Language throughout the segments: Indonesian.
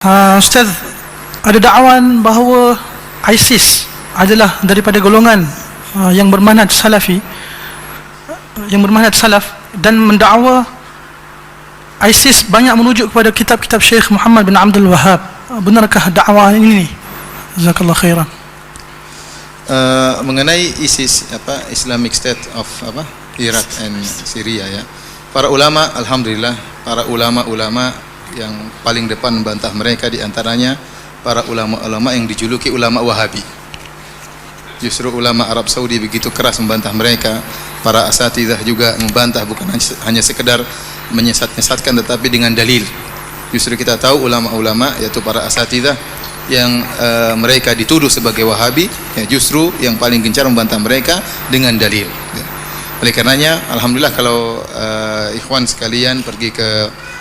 Ustaz, ada dakwan bahawa ISIS adalah daripada golongan yang bermanhaj salafi, yang bermanhaj salaf, dan mendakwa ISIS banyak merujuk kepada kitab-kitab Syekh Muhammad bin Abdul Wahhab. Benarkah dakwah ini? Jazakallah khairan. Mengenai ISIS, Islamic State of Iraq and Syria, ya. Para ulama, alhamdulillah, para ulama-ulama yang paling depan membantah mereka, di antaranya para ulama-ulama yang dijuluki ulama Wahabi. Justru ulama Arab Saudi begitu keras membantah mereka. Para asatidzah juga membantah, bukan hanya sekedar menyesat-nyesatkan, tetapi dengan dalil. Justru kita tahu ulama-ulama, yaitu para asatidzah yang mereka dituduh sebagai Wahabi, ya, justru yang paling gencar membantah mereka dengan dalil, ya. Oleh karenanya, alhamdulillah kalau ikhwan sekalian pergi ke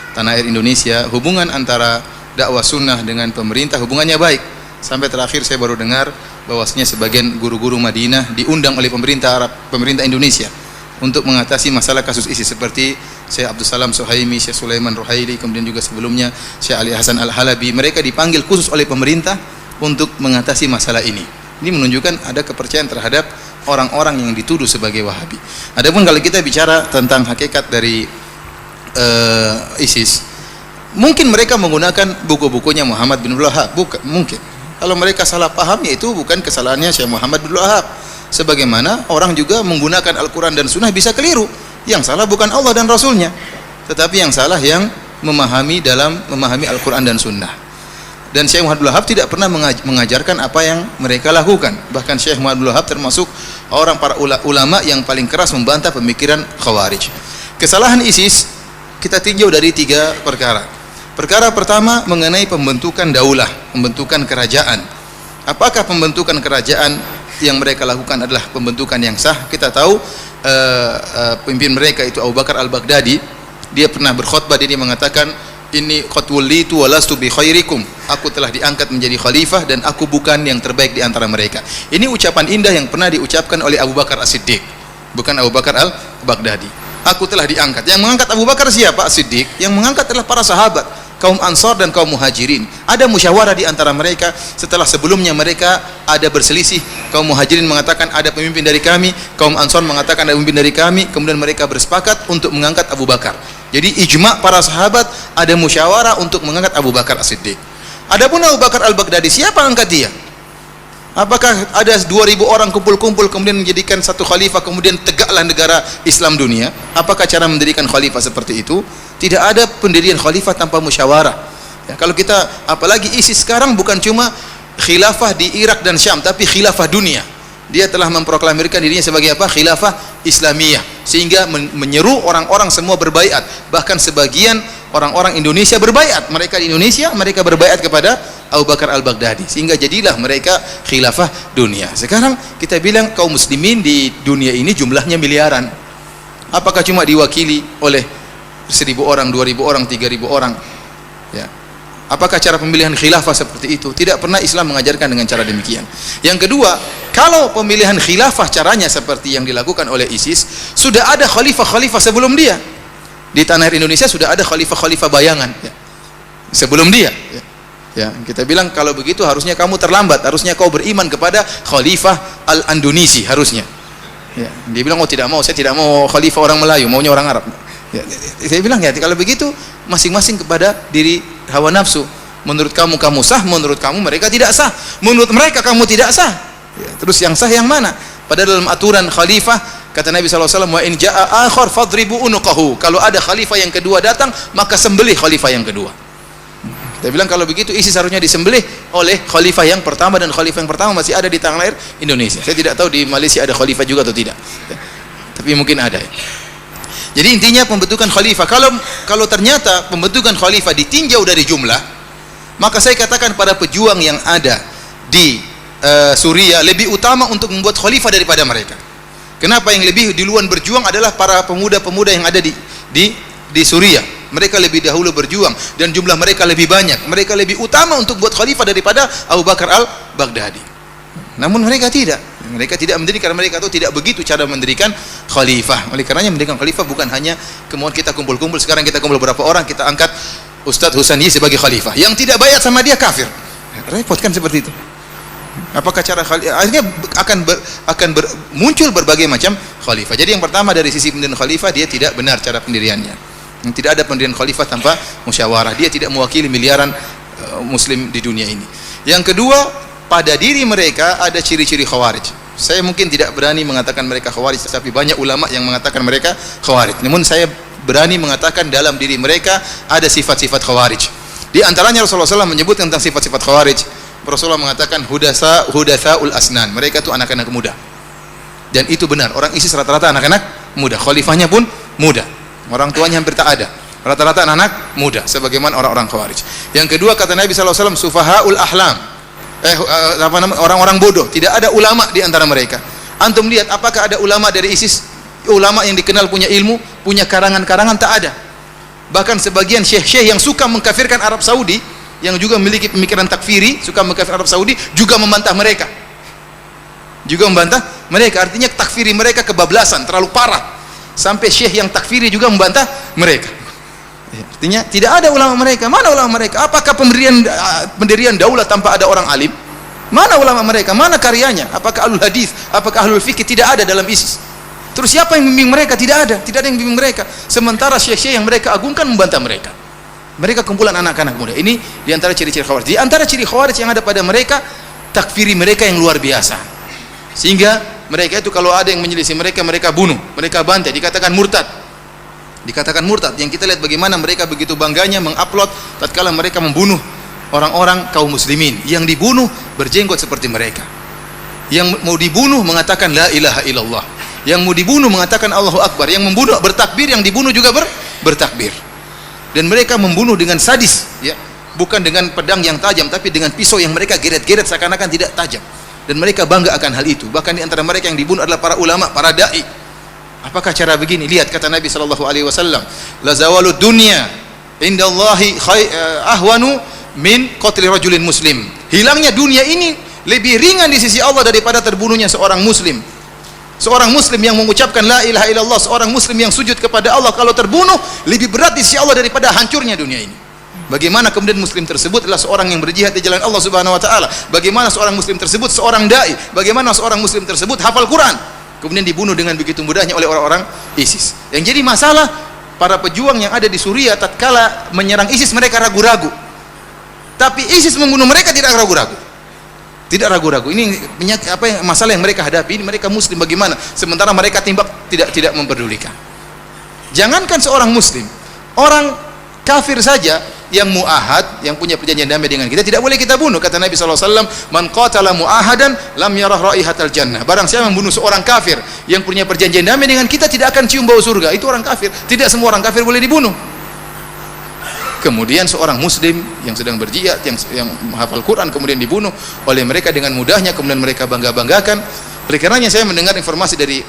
tanah air Indonesia, hubungan antara dakwah sunnah dengan pemerintah hubungannya baik. Sampai terakhir saya baru dengar bahwasanya sebagian guru-guru Madinah diundang oleh pemerintah Arab, pemerintah Indonesia, untuk mengatasi masalah kasus ISIS, seperti Syekh Abdul Salam Suhaimi, Syekh Sulaiman Ruhaili, kemudian juga sebelumnya Syekh Ali Hasan Al-Halabi. Mereka dipanggil khusus oleh pemerintah untuk mengatasi masalah ini. Ini menunjukkan ada kepercayaan terhadap orang-orang yang dituduh sebagai Wahabi. Adapun kalau kita bicara tentang hakikat dari ISIS, mungkin mereka menggunakan buku-bukunya Muhammad bin Abdul Wahhab, bukan, mungkin. Kalau mereka salah paham, itu bukan kesalahannya Syekh Muhammad bin Abdul Wahhab. Sebagaimana orang juga menggunakan Al-Quran dan Sunnah bisa keliru. Yang salah bukan Allah dan Rasulnya, tetapi yang salah yang memahami Al-Quran dan Sunnah. Dan Syekh Muhammad bin Abdul Wahhab tidak pernah mengajarkan apa yang mereka lakukan. Bahkan Syekh Muhammad bin Abdul Wahhab termasuk para ulama yang paling keras membantah pemikiran Khawarij. Kesalahan ISIS kita tinjau dari 3 perkara. Perkara pertama mengenai pembentukan daulah, pembentukan kerajaan. Apakah pembentukan kerajaan yang mereka lakukan adalah pembentukan yang sah? Kita tahu pemimpin mereka itu Abu Bakar Al-Baghdadi, dia pernah berkhutbah, dia mengatakan, "Inni qad wullitu wa lastu bi khairikum." Aku telah diangkat menjadi khalifah dan aku bukan yang terbaik di antara mereka. Ini ucapan indah yang pernah diucapkan oleh Abu Bakar As-Siddiq, bukan Abu Bakar Al-Baghdadi. Aku telah diangkat. Yang mengangkat Abu Bakar siapa? As-Siddiq. Yang mengangkat adalah para sahabat, kaum Ansar dan kaum Muhajirin. Ada musyawarah di antara mereka setelah sebelumnya mereka ada berselisih. Kaum Muhajirin mengatakan ada pemimpin dari kami, kaum Ansar mengatakan ada pemimpin dari kami, kemudian mereka bersepakat untuk mengangkat Abu Bakar. Jadi ijma' para sahabat, ada musyawarah untuk mengangkat Abu Bakar As-Siddiq. Adapun Abu Bakar Al-Baghdadi, siapa angkat dia? Apakah ada 2000 orang kumpul-kumpul kemudian menjadikan satu khalifah, kemudian tegaklah negara Islam dunia? Apakah cara mendirikan khalifah seperti itu? Tidak ada pendirian khalifah tanpa musyawarah, ya. Kalau kita, apalagi ISIS sekarang bukan cuma khilafah di Irak dan Syam, tapi khilafah dunia. Dia telah memproklamirkan dirinya sebagai khilafah Islamiyah, sehingga menyeru orang-orang semua berbaiat. Bahkan sebagian orang-orang Indonesia berbaiat. Mereka di Indonesia, mereka berbaiat kepada Abu Bakar Al-Baghdadi, sehingga jadilah mereka khilafah dunia. Sekarang kita bilang kaum muslimin di dunia ini jumlahnya miliaran. Apakah cuma diwakili oleh 1000 orang, 2000 orang, 3000 orang, ya? Apakah cara pemilihan khilafah seperti itu? Tidak pernah Islam mengajarkan dengan cara demikian. Yang kedua, kalau pemilihan khilafah caranya seperti yang dilakukan oleh ISIS, sudah ada khalifah-khalifah sebelum dia. Di tanah air Indonesia sudah ada khalifah-khalifah bayangan, ya, sebelum dia, ya. Ya, kita bilang kalau begitu harusnya kamu terlambat, harusnya kau beriman kepada Khalifah Al-Andunisi, harusnya. Ya, dia bilang, oh tidak mau, saya tidak mau khalifah orang Melayu, maunya orang Arab. Ya, saya bilang, ya kalau begitu masing-masing kepada diri hawa nafsu. Menurut kamu kamu sah, menurut kamu mereka tidak sah, menurut mereka kamu tidak sah, ya, terus yang sah yang mana? Padahal dalam aturan khalifah kata Nabi SAW, wa in ja'a akhar fadribu unuqahu. Kalau ada khalifah yang kedua datang, maka sembelih khalifah yang kedua. Kita bilang kalau begitu ISIS harusnya disembelih oleh khalifah yang pertama, dan khalifah yang pertama masih ada di tanah air Indonesia. Saya tidak tahu di Malaysia ada khalifah juga atau tidak, ya, tapi mungkin ada. Jadi intinya pembentukan khalifah, kalau ternyata pembentukan khalifah ditinjau dari jumlah, maka saya katakan pada pejuang yang ada di Suriah lebih utama untuk membuat khalifah daripada mereka. Kenapa? Yang lebih duluan berjuang adalah para pemuda-pemuda yang ada di Suriah. Mereka lebih dahulu berjuang dan jumlah mereka lebih banyak. Mereka lebih utama untuk buat khalifah daripada Abu Bakar Al-Baghdadi. Namun mereka tidak. Mereka tidak mendirikan, karena mereka tahu tidak begitu cara mendirikan khalifah. Oleh karenanya mendirikan khalifah bukan hanya kemudian kita kumpul-kumpul, sekarang kita kumpul berapa orang, kita angkat Ustadz Husani sebagai khalifah. Yang tidak bayat sama dia kafir. Repot kan seperti itu. Apakah cara akhirnya muncul berbagai macam khalifah. Jadi yang pertama dari sisi pendirian khalifah, dia tidak benar cara pendiriannya. Tidak ada pendirian khalifah tanpa musyawarah. Dia tidak mewakili miliaran muslim di dunia ini. Yang kedua, pada diri mereka ada ciri-ciri khawarij. Saya mungkin tidak berani mengatakan mereka khawarij, tapi banyak ulama yang mengatakan mereka khawarij. Namun saya berani mengatakan dalam diri mereka ada sifat-sifat khawarij. Di antaranya Rasulullah SAW menyebut tentang sifat-sifat khawarij. Rasulullah mengatakan hudatsaul asnan. Mereka itu anak-anak muda. Dan itu benar. Orang ISIS rata-rata anak-anak muda. Khalifahnya pun muda. Orang tuanya hampir tak ada. Rata-rata anak-anak muda, sebagaimana orang-orang khawarij. Yang kedua kata Nabi SAW, sufahaul ahlam. Orang-orang bodoh. Tidak ada ulama di antara mereka. Antum lihat apakah ada ulama dari ISIS, ulama yang dikenal punya ilmu, punya karangan-karangan? Tak ada. Bahkan sebagian syekh-syekh yang suka mengkafirkan Arab Saudi, yang juga memiliki pemikiran takfiri, suka mengkafirkan Arab Saudi, juga membantah mereka. Artinya takfiri mereka kebablasan, terlalu parah. Sampai syekh yang takfiri juga membantah mereka. Artinya tidak ada ulama mereka. Mana ulama mereka? Apakah pendirian daulah tanpa ada orang alim? Mana ulama mereka? Mana karyanya? Apakah ahlul hadis? Apakah ahlul fikih? Tidak ada dalam ISIS. Terus siapa yang membimbing mereka? Tidak ada yang membimbing mereka. Sementara syekh-syekh yang mereka agungkan membantah mereka. Mereka kumpulan anak-anak muda. Ini di antara ciri-ciri khawarij. Di antara ciri khawarij yang ada pada mereka, takfiri mereka yang luar biasa. Sehingga mereka itu kalau ada yang menyelisih mereka, mereka bunuh, mereka bantai, dikatakan murtad. Yang kita lihat bagaimana mereka begitu bangganya mengupload tatkala mereka membunuh orang-orang kaum muslimin. Yang dibunuh berjenggot seperti mereka. Yang mau dibunuh mengatakan la ilaha illallah. Yang mau dibunuh mengatakan Allahu Akbar. Yang membunuh bertakbir, yang dibunuh juga bertakbir. Dan mereka membunuh dengan sadis, ya. Bukan dengan pedang yang tajam, tapi dengan pisau yang mereka geret-geret seakan-akan tidak tajam. Dan mereka bangga akan hal itu. Bahkan di antara mereka yang dibunuh adalah para ulama, para dai. Apakah cara begini? Lihat kata Nabi SAW, la zawalud dunya indallahi ahwanu min qatli rajulin muslim. Hilangnya dunia ini lebih ringan di sisi Allah daripada terbunuhnya seorang muslim. Seorang muslim yang mengucapkan la ilaha illallah, seorang muslim yang sujud kepada Allah, kalau terbunuh lebih berat di sisi Allah daripada hancurnya dunia ini. Bagaimana kemudian muslim tersebut adalah seorang yang berjihad di jalan Allah Subhanahu wa taala? Bagaimana seorang muslim tersebut seorang dai? Bagaimana seorang muslim tersebut hafal Quran? Kemudian dibunuh dengan begitu mudahnya oleh orang-orang ISIS. Yang jadi masalah para pejuang yang ada di Suriah tatkala menyerang ISIS mereka ragu-ragu. Tapi ISIS membunuh mereka tidak ragu-ragu. Tidak ragu-ragu. Ini masalah yang mereka hadapi. Ini mereka muslim bagaimana? Sementara mereka timbak tidak memperdulikan. Jangankan seorang muslim, orang kafir saja yang muahad, yang punya perjanjian damai dengan kita, tidak boleh kita bunuh. Kata Nabi SAW, man qatala muahadan lam yarah raihatal jannah. Barang siapa membunuh seorang kafir yang punya perjanjian damai dengan kita, tidak akan cium bau surga. Itu orang kafir. Tidak semua orang kafir boleh dibunuh. Kemudian seorang muslim yang sedang berjihad, yang menghafal Quran, kemudian dibunuh oleh mereka dengan mudahnya, kemudian mereka bangga-banggakan. Oleh karenanya saya mendengar informasi dari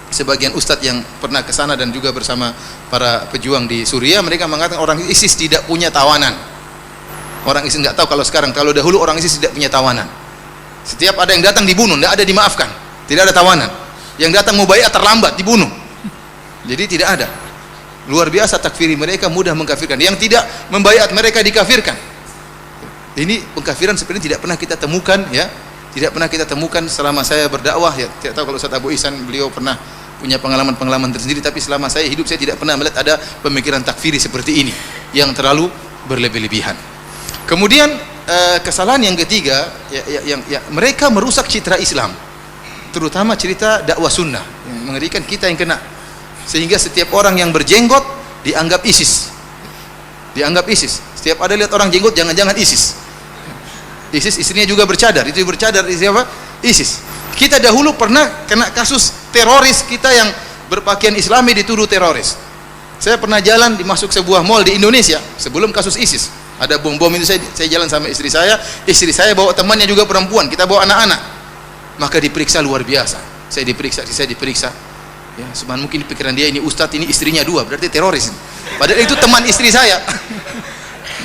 sebagian ustadz yang pernah ke sana dan juga bersama para pejuang di Suriah, mereka mengatakan orang ISIS tidak punya tawanan. Orang ISIS nggak tahu kalau sekarang, kalau dahulu orang ISIS tidak punya tawanan. Setiap ada yang datang dibunuh, tidak ada dimaafkan, tidak ada tawanan. Yang datang mau bayat terlambat dibunuh. Jadi tidak ada. Luar biasa takfiri mereka, mudah mengkafirkan. Yang tidak membayat mereka dikafirkan. Ini pengkafiran sebenarnya tidak pernah kita temukan, ya. Tidak pernah kita temukan selama saya berdakwah, ya. Tidak tahu kalau Ustaz Abu Ihsan, beliau pernah punya pengalaman-pengalaman tersendiri, tapi selama saya hidup saya tidak pernah melihat ada pemikiran takfiri seperti ini yang terlalu berlebih-lebihan. Kemudian kesalahan yang ketiga, mereka merusak citra Islam, terutama cerita dakwah sunnah, yang mengerikan kita yang kena, sehingga setiap orang yang berjenggot dianggap ISIS. Dianggap ISIS. Setiap ada lihat orang jenggot, jangan-jangan ISIS. ISIS istrinya juga bercadar, itu bercadar siapa? ISIS. Kita dahulu pernah kena kasus teroris, kita yang berpakaian Islami dituduh teroris. Saya pernah jalan masuk sebuah mall di Indonesia sebelum kasus ISIS. Ada bom-bom itu, saya jalan sama istri saya bawa temannya juga perempuan, kita bawa anak-anak. Maka diperiksa luar biasa. Saya diperiksa. Ya, sebenarnya mungkin di pikiran dia ini ustadz, ini istrinya dua, berarti teroris. Padahal itu teman istri saya.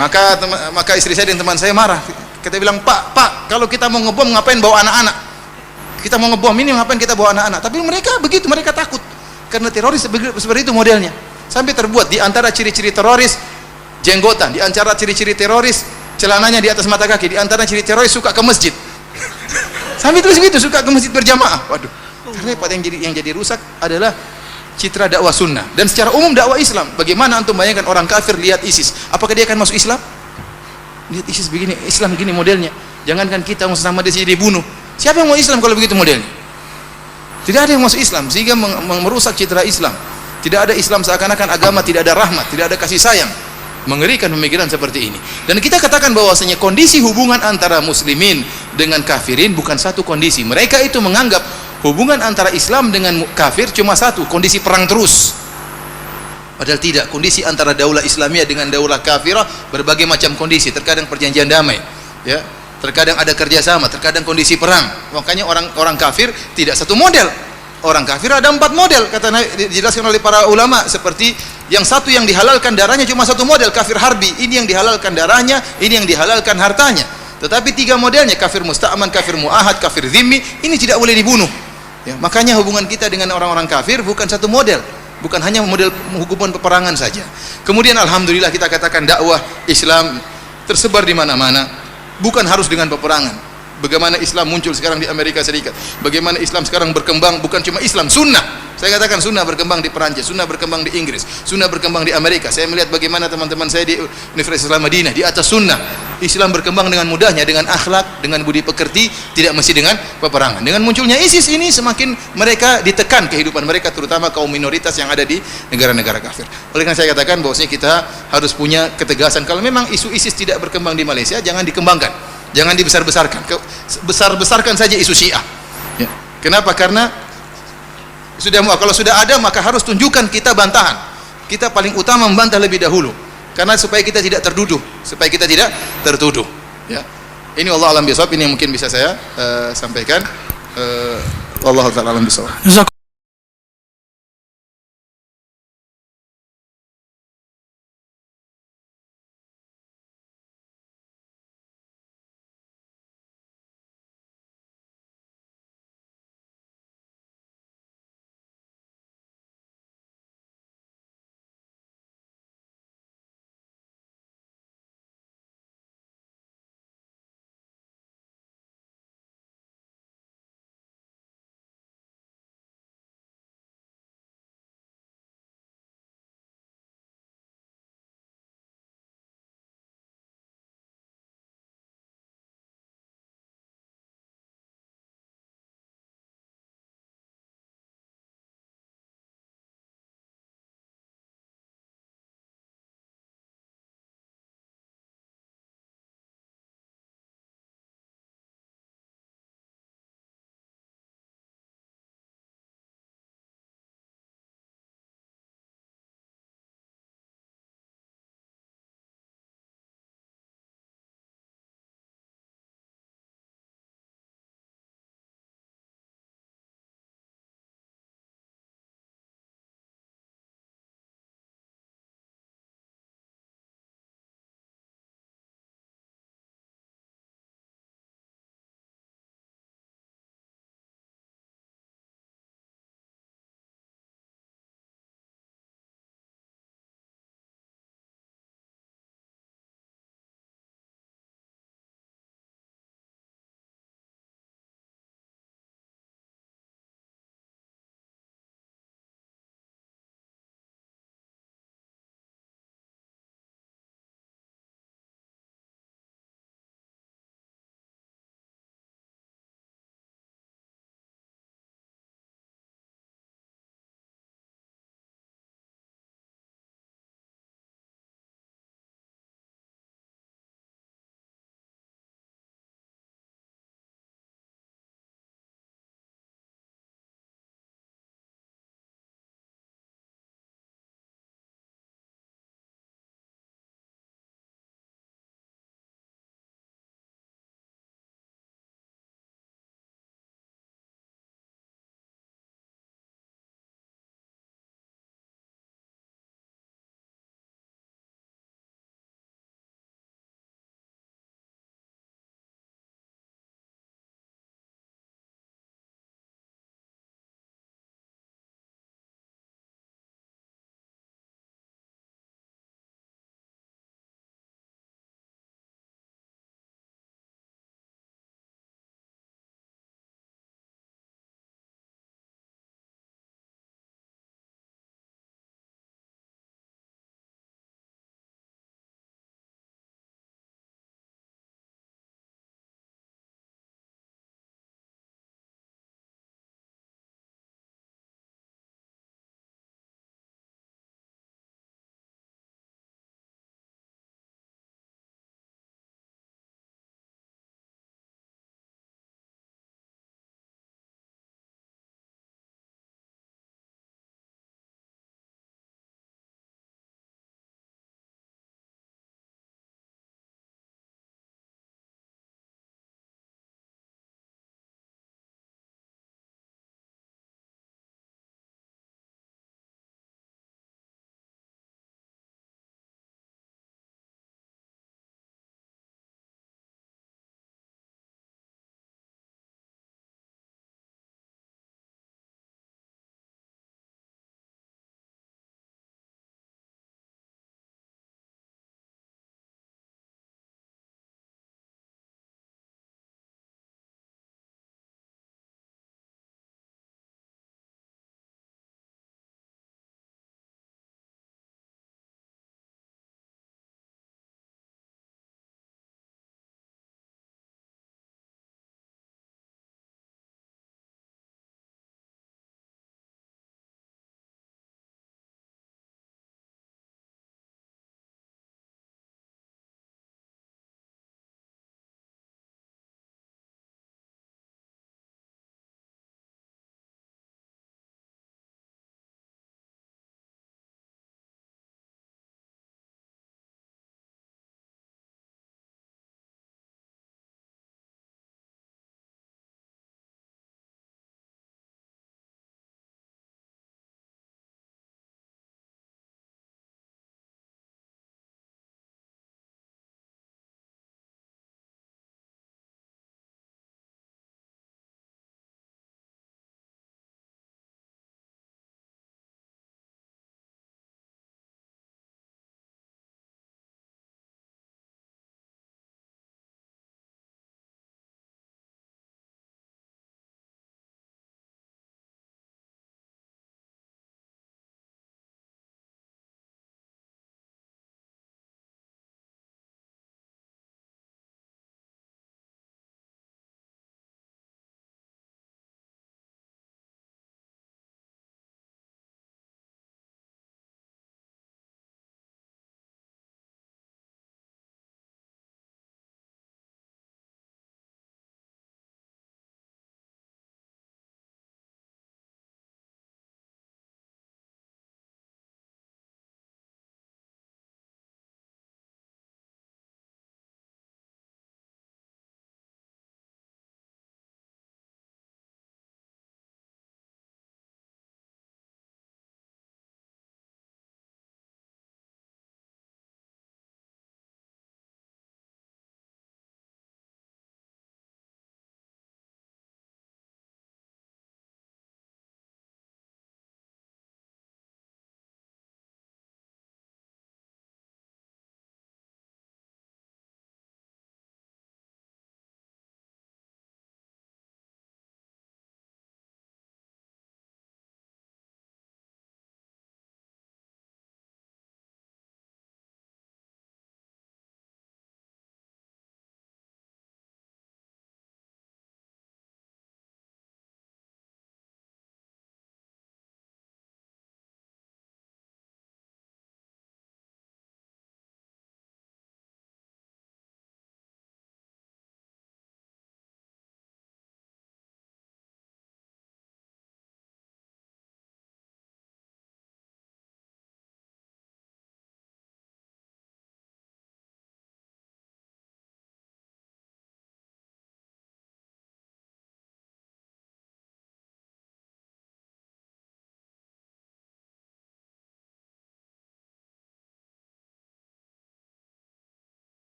Maka istri saya dan teman saya marah. Kita bilang, Pak, kalau kita mau ngebom ngapain bawa anak-anak? Kita mau ngebom ini ngapain kita bawa anak-anak? Tapi mereka begitu, mereka takut. Karena teroris seperti itu modelnya. Sampai terbuat di antara ciri-ciri teroris, jenggotan. Di antara ciri-ciri teroris, celananya di atas mata kaki. Di antara ciri teroris suka ke masjid. Sampai tulis gitu, suka ke masjid berjamaah. Waduh, repot. Yang jadi rusak adalah citra dakwah sunnah dan secara umum dakwah Islam. Bagaimana antum bayangkan orang kafir lihat ISIS, apakah dia akan masuk Islam? Lihat ISIS begini, Islam begini modelnya. Jangankan kita yang sesama dia jadi dibunuh. Siapa yang mau Islam kalau begitu modelnya? Tidak ada yang masuk Islam, sehingga merusak citra Islam. Tidak ada Islam, seakan-akan agama tidak ada rahmat, tidak ada kasih sayang. Mengerikan pemikiran seperti ini. Dan kita katakan bahwasanya kondisi hubungan antara muslimin dengan kafirin bukan satu kondisi. Mereka itu menganggap hubungan antara Islam dengan kafir cuma satu, kondisi perang terus. Padahal tidak, kondisi antara daulah Islamiyah dengan daulah kafirah berbagai macam kondisi. Terkadang perjanjian damai, ya, terkadang ada kerjasama, terkadang kondisi perang. Makanya orang kafir tidak satu model. Orang kafir ada 4 model, kata dijelaskan oleh para ulama. Seperti yang satu yang dihalalkan darahnya cuma satu model, kafir harbi. Ini yang dihalalkan darahnya, ini yang dihalalkan hartanya. Tetapi 3 modelnya, kafir musta'man, kafir mu'ahad, kafir zimmi, ini tidak boleh dibunuh. Ya, makanya hubungan kita dengan orang-orang kafir bukan satu model, bukan hanya model hukuman peperangan saja. Kemudian alhamdulillah kita katakan dakwah Islam tersebar di mana-mana, bukan harus dengan peperangan. Bagaimana Islam muncul sekarang di Amerika Serikat, bagaimana Islam sekarang berkembang, bukan cuma Islam, sunnah. Saya katakan sunnah berkembang di Perancis, sunnah berkembang di Inggris, sunnah berkembang di Amerika. Saya melihat bagaimana teman-teman saya di Universitas Islam Madinah di atas sunnah. Islam berkembang dengan mudahnya, dengan akhlak, dengan budi pekerti, tidak mesti dengan peperangan. Dengan munculnya ISIS ini semakin mereka ditekan kehidupan mereka, terutama kaum minoritas yang ada di negara-negara kafir. Oleh karena saya katakan bahwasanya kita harus punya ketegasan. Kalau memang isu ISIS tidak berkembang di Malaysia, jangan dikembangkan, jangan dibesar-besarkan. Besar-besarkan saja isu Syiah. Ya. Kenapa? Karena kalau sudah ada maka harus tunjukkan kita bantahan. Kita paling utama membantah lebih dahulu. Karena supaya kita tidak tertuduh, Ya. Ini Allah alam bisawab, ini yang mungkin bisa saya sampaikan. Wallahu ta'ala alam bisawab.